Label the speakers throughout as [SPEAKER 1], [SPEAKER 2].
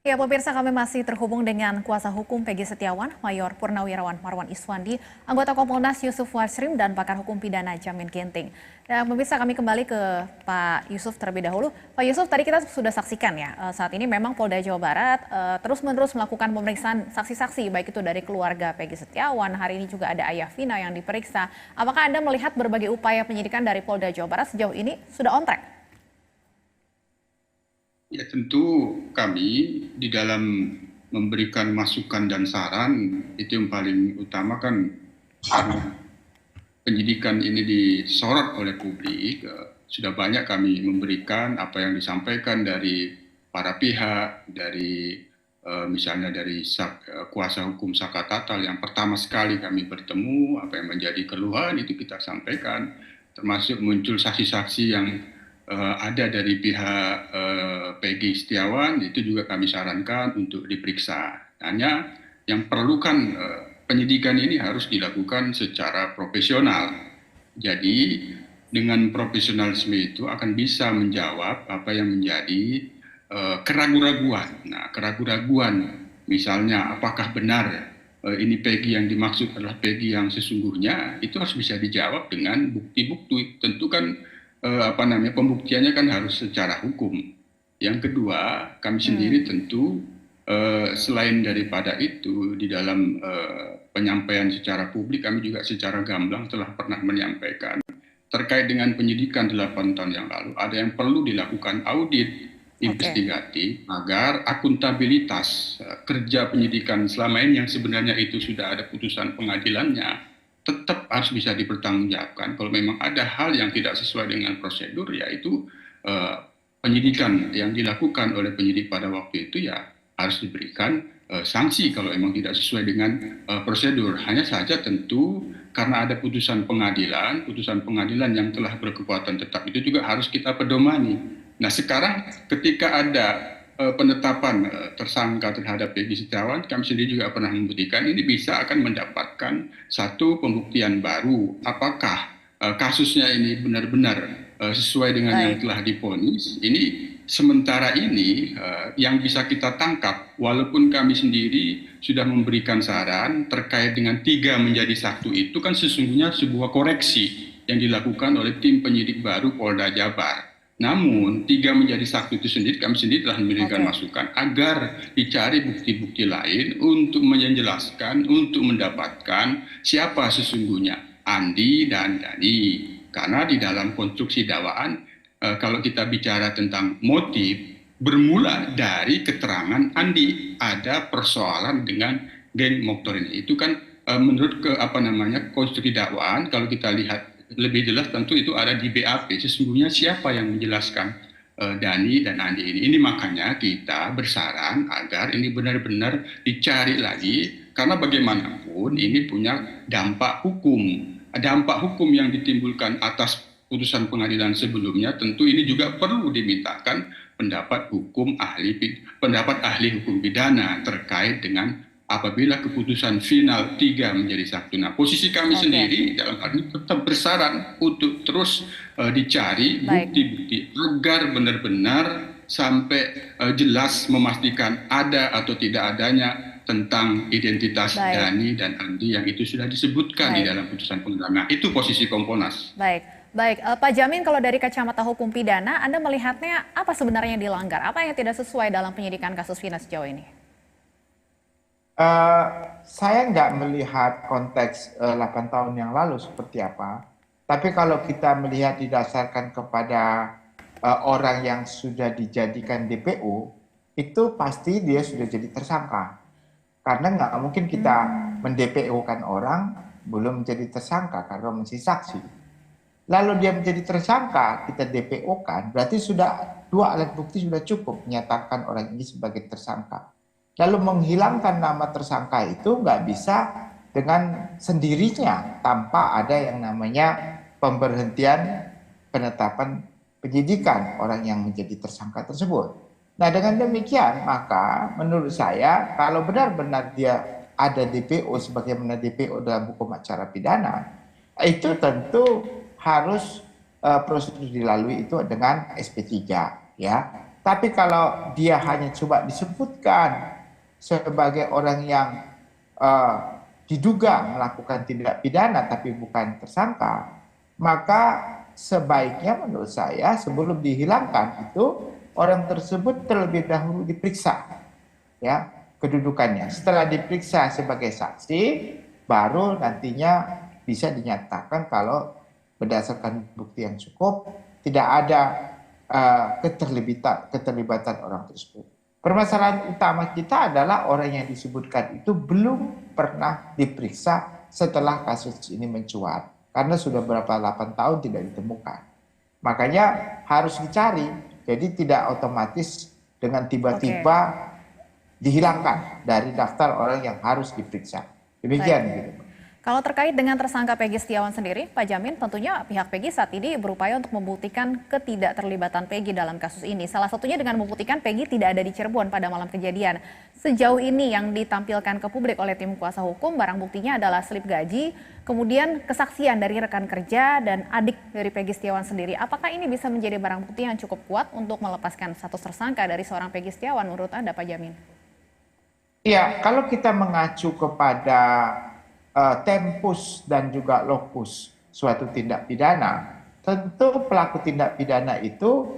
[SPEAKER 1] Ya, pemirsa, kami masih terhubung dengan kuasa hukum Peggy Setiawan, Mayor Purnawirawan Marwan Iswandi, anggota Kompolnas Yusuf Warshrim, dan pakar hukum pidana Jamin Ginting. Dan pemirsa, kami kembali ke Pak Yusuf terlebih dahulu. Pak Yusuf, tadi kita sudah saksikan ya, saat ini memang Polda Jawa Barat terus-menerus melakukan pemeriksaan saksi-saksi, baik itu dari keluarga Peggy Setiawan, hari ini juga ada ayah Vina yang diperiksa. Apakah Anda melihat berbagai upaya penyidikan dari Polda Jawa Barat sejauh ini sudah on track?
[SPEAKER 2] Ya, tentu kami di dalam memberikan masukan dan saran itu yang paling utama kan karena penyidikan ini disorot oleh publik, sudah banyak kami memberikan apa yang disampaikan dari para pihak, dari misalnya dari kuasa hukum Saka Tatal yang pertama sekali kami bertemu, apa yang menjadi keluhan itu kita sampaikan, termasuk muncul saksi-saksi yang ada dari pihak Peggy Setiawan, itu juga kami sarankan untuk diperiksa. Hanya yang perlukan penyidikan ini harus dilakukan secara profesional. Jadi dengan profesionalisme itu akan bisa menjawab apa yang menjadi keraguan-raguan. Nah, keraguan-raguan misalnya apakah benar ini Peggy yang dimaksud adalah Peggy yang sesungguhnya, itu harus bisa dijawab dengan bukti-bukti. Tentu kan pembuktiannya kan harus secara hukum. Yang kedua, kami sendiri tentu selain daripada itu di dalam penyampaian secara publik, kami juga secara gamblang telah pernah menyampaikan terkait dengan penyidikan 8 tahun yang lalu ada yang perlu dilakukan audit investigatif agar akuntabilitas kerja penyidikan selama ini yang sebenarnya itu sudah ada putusan pengadilannya tetap harus bisa dipertanggungjawabkan. Kalau memang ada hal yang tidak sesuai dengan prosedur, yaitu penyidikan yang dilakukan oleh penyidik pada waktu itu ya harus diberikan sanksi kalau memang tidak sesuai dengan prosedur. Hanya saja tentu karena ada putusan pengadilan yang telah berkekuatan tetap itu juga harus kita pedomani. Nah, sekarang ketika ada penetapan tersangka terhadap Peggy Setiawan, kami sendiri juga pernah membuktikan ini bisa akan mendapatkan satu pembuktian baru. Apakah kasusnya ini benar-benar sesuai dengan yang telah divonis? Ini sementara ini yang bisa kita tangkap, walaupun kami sendiri sudah memberikan saran terkait dengan 3 menjadi 1 itu kan sesungguhnya sebuah koreksi yang dilakukan oleh tim penyidik baru Polda Jabar. Namun 3 menjadi 1 itu sendiri kami sendiri telah memberikan masukan agar dicari bukti-bukti lain untuk menjelaskan, untuk mendapatkan siapa sesungguhnya Andi dan Dani. Karena di dalam konstruksi dakwaan kalau kita bicara tentang motif bermula dari keterangan Andi, ada persoalan dengan geng motor ini. Itu kan menurut konstruksi dakwaan kalau kita lihat lebih jelas tentu itu ada di BAP. Sesungguhnya siapa yang menjelaskan Dani dan Andi ini. Ini makanya kita bersaran agar ini benar-benar dicari lagi, karena bagaimanapun ini punya dampak hukum. Dampak hukum yang ditimbulkan atas putusan pengadilan sebelumnya tentu ini juga perlu dimintakan pendapat ahli hukum pidana terkait dengan apabila keputusan final 3 menjadi 1. Nah, posisi kami sendiri dalam hal ini tetap bersaran untuk terus dicari bukti-bukti agar benar-benar sampai jelas memastikan ada atau tidak adanya tentang identitas Dani dan Andi yang itu sudah disebutkan di dalam putusan pengadilan. Nah, itu posisi Kompolnas.
[SPEAKER 1] Baik, Pak Jamin, kalau dari kacamata hukum pidana, Anda melihatnya apa sebenarnya yang dilanggar? Apa yang tidak sesuai dalam penyidikan kasus Vina sejauh ini?
[SPEAKER 3] Saya nggak melihat konteks 8 tahun yang lalu seperti apa. Tapi kalau kita melihat didasarkan kepada orang yang sudah dijadikan DPO, itu pasti dia sudah jadi tersangka. Karena nggak mungkin kita mendpo-kan orang belum menjadi tersangka karena masih saksi. Lalu dia menjadi tersangka, kita DPO-kan, berarti sudah 2 alat bukti sudah cukup menyatakan orang ini sebagai tersangka. Lalu menghilangkan nama tersangka itu nggak bisa dengan sendirinya tanpa ada yang namanya pemberhentian penetapan penyidikan orang yang menjadi tersangka tersebut. Nah, dengan demikian maka menurut saya kalau benar-benar dia ada DPO sebagaimana DPO dalam hukum acara pidana, itu tentu harus prosedur dilalui itu dengan SP3 ya. Tapi kalau dia hanya coba disebutkan sebagai orang yang diduga melakukan tindak pidana tapi bukan tersangka, maka sebaiknya menurut saya sebelum dihilangkan itu orang tersebut terlebih dahulu diperiksa, ya, kedudukannya. Setelah diperiksa sebagai saksi, baru nantinya bisa dinyatakan kalau berdasarkan bukti yang cukup tidak ada keterlibatan orang tersebut. Permasalahan utama kita adalah orang yang disebutkan itu belum pernah diperiksa setelah kasus ini mencuat, karena sudah berapa 8 tahun tidak ditemukan. Makanya harus dicari, jadi tidak otomatis dengan tiba-tiba dihilangkan dari daftar orang yang harus diperiksa. Demikian gitu.
[SPEAKER 1] Kalau terkait dengan tersangka Peggy Setiawan sendiri, Pak Jamin, tentunya pihak Peggy saat ini berupaya untuk membuktikan ketidakterlibatan Peggy dalam kasus ini. Salah satunya dengan membuktikan Peggy tidak ada di Cirebon pada malam kejadian. Sejauh ini yang ditampilkan ke publik oleh tim kuasa hukum, barang buktinya adalah slip gaji, kemudian kesaksian dari rekan kerja dan adik dari Peggy Setiawan sendiri. Apakah ini bisa menjadi barang bukti yang cukup kuat untuk melepaskan status tersangka dari seorang Peggy Setiawan menurut Anda, Pak Jamin?
[SPEAKER 3] Iya, kalau kita mengacu kepada tempus dan juga lokus suatu tindak pidana, tentu pelaku tindak pidana itu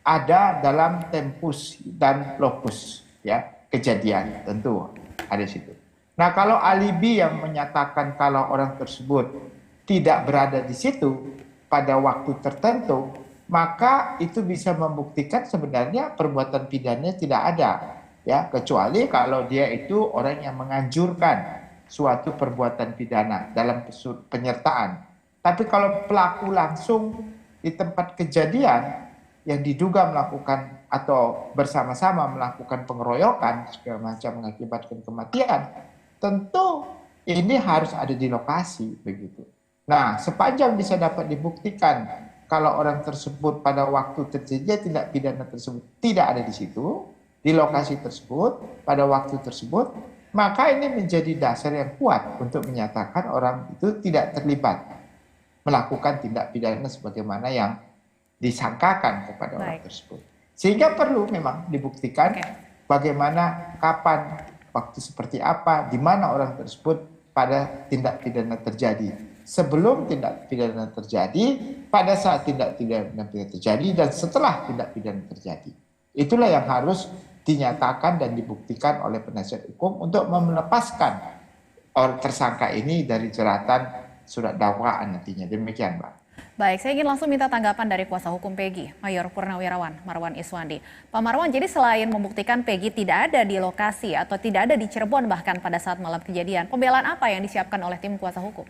[SPEAKER 3] ada dalam tempus dan lokus, ya, kejadian, tentu ada di situ. Nah, kalau alibi yang menyatakan kalau orang tersebut tidak berada di situ pada waktu tertentu, maka itu bisa membuktikan sebenarnya perbuatan pidananya tidak ada, ya, kecuali kalau dia itu orang yang menganjurkan suatu perbuatan pidana dalam penyertaan. Tapi kalau pelaku langsung di tempat kejadian yang diduga melakukan atau bersama-sama melakukan pengeroyokan segala macam mengakibatkan kematian, tentu ini harus ada di lokasi begitu. Nah, sepanjang bisa dapat dibuktikan kalau orang tersebut pada waktu terjadi tindak pidana tersebut tidak ada di situ, di lokasi tersebut, pada waktu tersebut, maka ini menjadi dasar yang kuat untuk menyatakan orang itu tidak terlibat melakukan tindak pidana sebagaimana yang disangkakan kepada orang tersebut. Sehingga perlu memang dibuktikan bagaimana, kapan, waktu seperti apa, di mana orang tersebut pada tindak pidana terjadi. Sebelum tindak pidana terjadi, pada saat tindak pidana terjadi, dan setelah tindak pidana terjadi. Itulah yang harus dinyatakan dan dibuktikan oleh penasihat hukum untuk melepaskan orang tersangka ini dari jeratan surat dakwaan nantinya. Demikian, Mbak.
[SPEAKER 1] Baik, saya ingin langsung minta tanggapan dari kuasa hukum Peggy, Mayor Purnawirawan Marwan Iswandi. Pak Marwan, jadi selain membuktikan Peggy tidak ada di lokasi atau tidak ada di Cirebon bahkan pada saat malam kejadian, pembelaan apa yang disiapkan oleh tim kuasa hukum?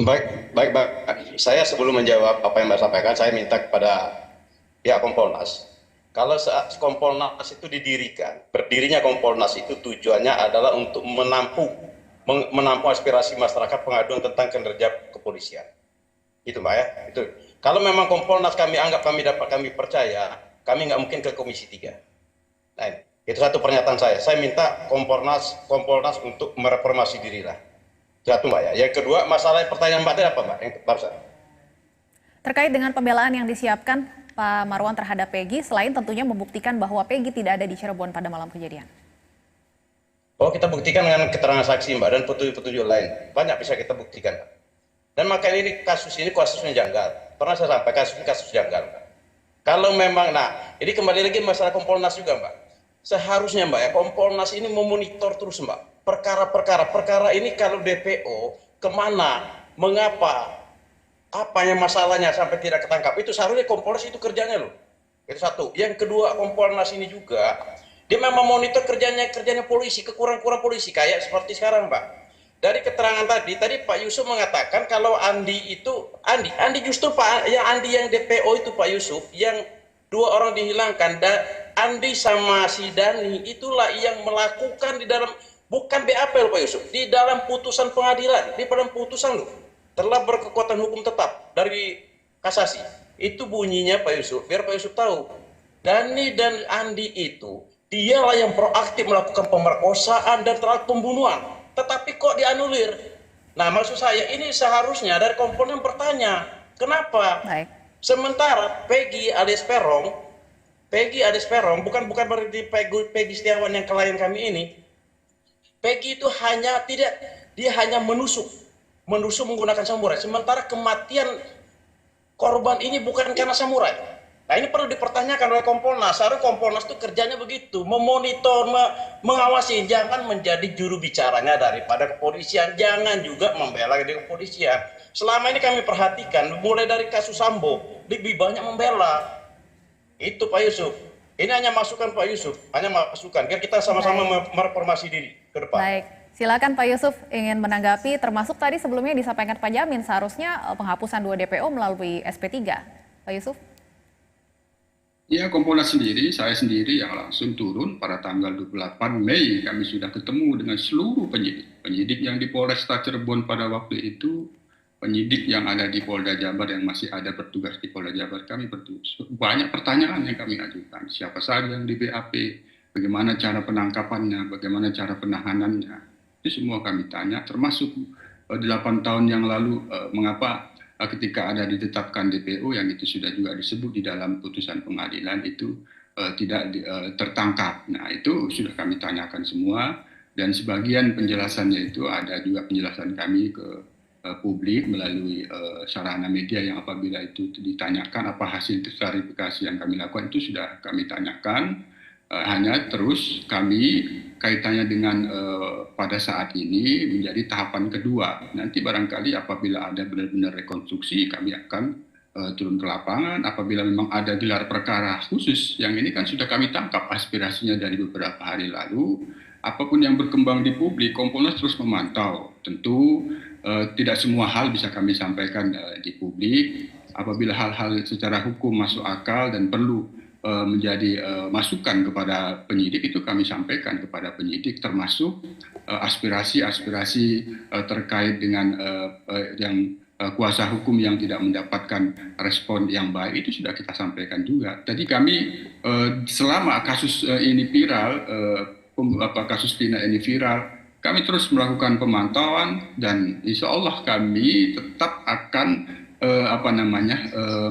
[SPEAKER 4] Baik. Saya sebelum menjawab apa yang Mbak sampaikan, saya minta kepada pihak Kompolnas. Kalau saat Kompolnas itu didirikan, berdirinya Kompolnas itu tujuannya adalah untuk menampung aspirasi masyarakat pengaduan tentang kinerja kepolisian. Itu Mbak ya. Itu. Kalau memang Kompolnas kami anggap kami percaya, kami nggak mungkin ke Komisi 3. Nah, itu satu pernyataan saya. Saya minta Kompolnas untuk mereformasi diri lah. Satu Mbak ya. Yang kedua, masalah pertanyaan Mbak tadi apa Mbak? Yang barusan.
[SPEAKER 1] Terkait dengan pembelaan yang disiapkan Pak Marwan terhadap Peggy, selain tentunya membuktikan bahwa Peggy tidak ada di Cirebon pada malam kejadian.
[SPEAKER 4] Oh, kita buktikan dengan keterangan saksi Mbak dan petunjuk-petunjuk lain. Banyak bisa kita buktikan. Dan makanya ini kasusnya janggal. Pernah saya sampaikan kasus janggal. Kalau memang, nah ini kembali lagi masalah Kompolnas juga Mbak. Seharusnya Mbak ya, Kompolnas ini memonitor terus Mbak. Perkara ini kalau DPO kemana, mengapa, apanya masalahnya sampai tidak ketangkap, itu seharusnya Kompolnas itu kerjanya loh. Itu satu. Yang kedua, Kompolnas ini juga dia memang monitor kerjanya polisi, kekurangan polisi kayak seperti sekarang Pak. Dari keterangan tadi Pak Yusuf mengatakan kalau Andi justru Pak yang Andi yang DPO itu Pak Yusuf yang 2 orang dihilangkan, dan Andi sama si Dani itulah yang melakukan di dalam, bukan BAP loh Pak Yusuf, di dalam putusan pengadilan, di dalam putusan loh, telah berkekuatan hukum tetap dari kasasi. Itu bunyinya Pak Yusuf, biar Pak Yusuf tahu. Dani dan Andi itu, dialah yang proaktif melakukan pemerkosaan dan terhadap pembunuhan. Tetapi kok dianulir? Nah maksud saya ini seharusnya dari komponen bertanya, kenapa? Sementara Peggy alias Peron Peggy alias Peron bukan berarti Peggy Setiawan yang klien kami ini. Peggy itu dia hanya menusuk menggunakan samurai. Sementara kematian korban ini bukan karena samurai. Nah ini perlu dipertanyakan oleh Kompolnas. Seharusnya Kompolnas itu kerjanya begitu, memonitor, mengawasi, jangan menjadi juru bicaranya daripada kepolisian, jangan juga membela di kepolisian. Selama ini kami perhatikan, mulai dari kasus Sambo, lebih banyak membela. Itu Pak Yusuf. Ini hanya masukan Pak Yusuf, hanya masukan. Biar kita sama-sama mereformasi diri ke depan.
[SPEAKER 1] Baik, silakan Pak Yusuf ingin menanggapi, termasuk tadi sebelumnya disampaikan Pak Jamin, seharusnya penghapusan 2 DPO melalui SP3. Pak Yusuf?
[SPEAKER 2] Ya, Kompolnas sendiri, saya sendiri yang langsung turun pada tanggal 28 Mei. Kami sudah ketemu dengan seluruh penyidik. Penyidik yang di Polresta Cirebon pada waktu itu, penyidik yang ada di Polda Jabar yang masih ada bertugas di Polda Jabar, kami bertugas. Banyak pertanyaan yang kami ajukan. Siapa saja yang di BAP, bagaimana cara penangkapannya, bagaimana cara penahanannya. Itu semua kami tanya, termasuk 8 tahun yang lalu, mengapa ketika ada ditetapkan DPO yang itu sudah juga disebut di dalam putusan pengadilan itu tidak tertangkap. Nah itu sudah kami tanyakan semua dan sebagian penjelasannya itu ada juga penjelasan kami ke publik melalui sarana media yang apabila itu ditanyakan apa hasil klarifikasi yang kami lakukan itu sudah kami tanyakan. Hanya terus kami kaitannya dengan pada saat ini menjadi tahapan kedua. Nanti barangkali apabila ada benar-benar rekonstruksi kami akan turun ke lapangan. Apabila memang ada gelar perkara khusus yang ini kan sudah kami tangkap aspirasinya dari beberapa hari lalu. Apapun yang berkembang di publik, Kompolnas terus memantau. Tentu tidak semua hal bisa kami sampaikan di publik. Apabila hal-hal secara hukum masuk akal dan perlu menjadi masukan kepada penyidik itu kami sampaikan kepada penyidik, termasuk aspirasi-aspirasi terkait dengan yang kuasa hukum yang tidak mendapatkan respon yang baik itu sudah kita sampaikan juga. Jadi kami selama kasus ini viral, kasus Tina ini viral, kami terus melakukan pemantauan dan insya Allah kami tetap akan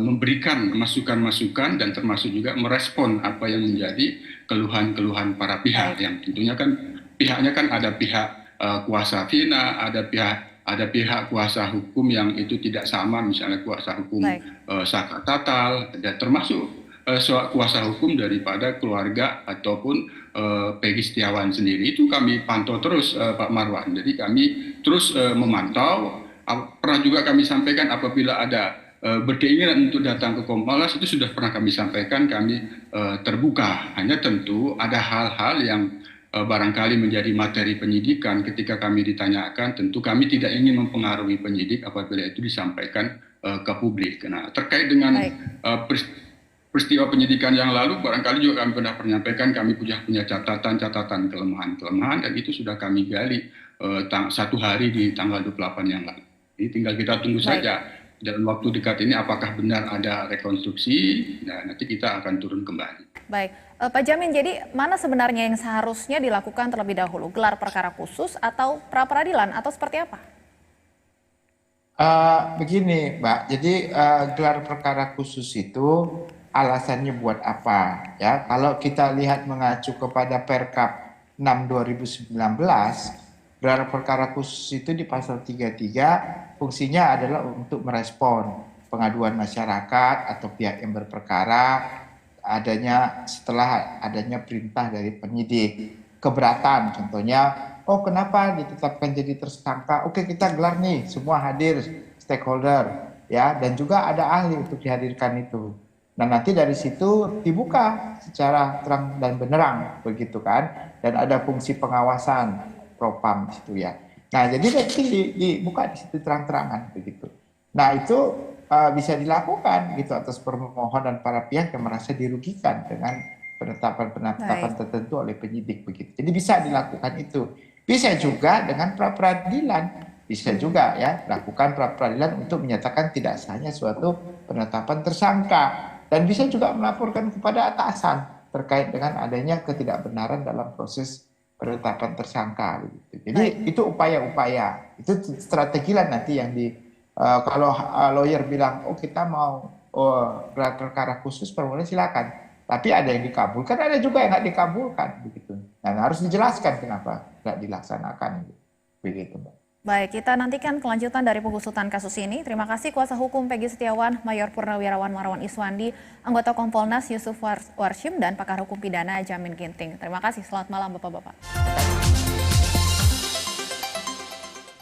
[SPEAKER 2] memberikan masukan-masukan dan termasuk juga merespon apa yang menjadi keluhan-keluhan para pihak yang tentunya kan pihaknya kan ada pihak kuasa Vina, ada pihak kuasa hukum yang itu tidak sama, misalnya kuasa hukum Saka Tatal dan termasuk kuasa hukum daripada keluarga ataupun Peggy Setiawan sendiri itu kami pantau terus Pak Marwan. Jadi kami terus memantau. Pernah juga kami sampaikan apabila ada berkeinginan untuk datang ke Kompolnas itu sudah pernah kami sampaikan kami terbuka. Hanya tentu ada hal-hal yang barangkali menjadi materi penyidikan ketika kami ditanyakan tentu kami tidak ingin mempengaruhi penyidik apabila itu disampaikan ke publik. Nah, terkait dengan peristiwa penyidikan yang lalu barangkali juga kami pernah menyampaikan kami punya catatan kelemahan dan itu sudah kami gali 1 hari di tanggal 28 yang lalu. Jadi tinggal kita tunggu saja dalam waktu dekat ini apakah benar ada rekonstruksi, nah nanti kita akan turun kembali.
[SPEAKER 1] Baik, Pak Jamin, jadi mana sebenarnya yang seharusnya dilakukan terlebih dahulu? Gelar perkara khusus atau pra-peradilan atau seperti apa?
[SPEAKER 3] Begini Mbak, jadi gelar perkara khusus itu alasannya buat apa? Ya, kalau kita lihat mengacu kepada Perkap 6/2019, gelar perkara khusus itu di pasal 33 fungsinya adalah untuk merespon pengaduan masyarakat atau pihak yang berperkara setelah adanya perintah dari penyidik. Keberatan contohnya, oh kenapa ditetapkan jadi tersangka? Oke, kita gelar nih, semua hadir stakeholder ya, dan juga ada ahli untuk dihadirkan itu. Nah, nanti dari situ dibuka secara terang dan benderang begitu kan, dan ada fungsi pengawasan Propam di situ ya. Nah, jadi nanti dibuka di situ terang-terangan begitu. Nah, itu bisa dilakukan gitu atas permohonan para pihak yang merasa dirugikan dengan penetapan tertentu oleh penyidik begitu. Jadi bisa dilakukan itu. Bisa juga dengan pra-peradilan. Bisa juga ya lakukan pra-peradilan untuk menyatakan tidak sahnya suatu penetapan tersangka, dan bisa juga melaporkan kepada atasan terkait dengan adanya ketidakbenaran dalam proses penetapan tersangka begitu. Jadi itu upaya-upaya, itu strategi lah nanti yang kalau lawyer bilang oh kita mau gelar perkara khusus, permohonan silakan. Tapi ada yang dikabulkan, ada juga yang nggak dikabulkan begitu. Dan harus dijelaskan kenapa nggak dilaksanakan begitu, Mbak.
[SPEAKER 1] Baik, kita nantikan kelanjutan dari pengusutan kasus ini. Terima kasih kuasa hukum Peggy Setiawan, Mayor Purnawirawan Marwan Iswandi, anggota Kompolnas Yusuf Warshim, dan pakar hukum pidana Jamin Ginting. Terima kasih, selamat malam Bapak-Bapak.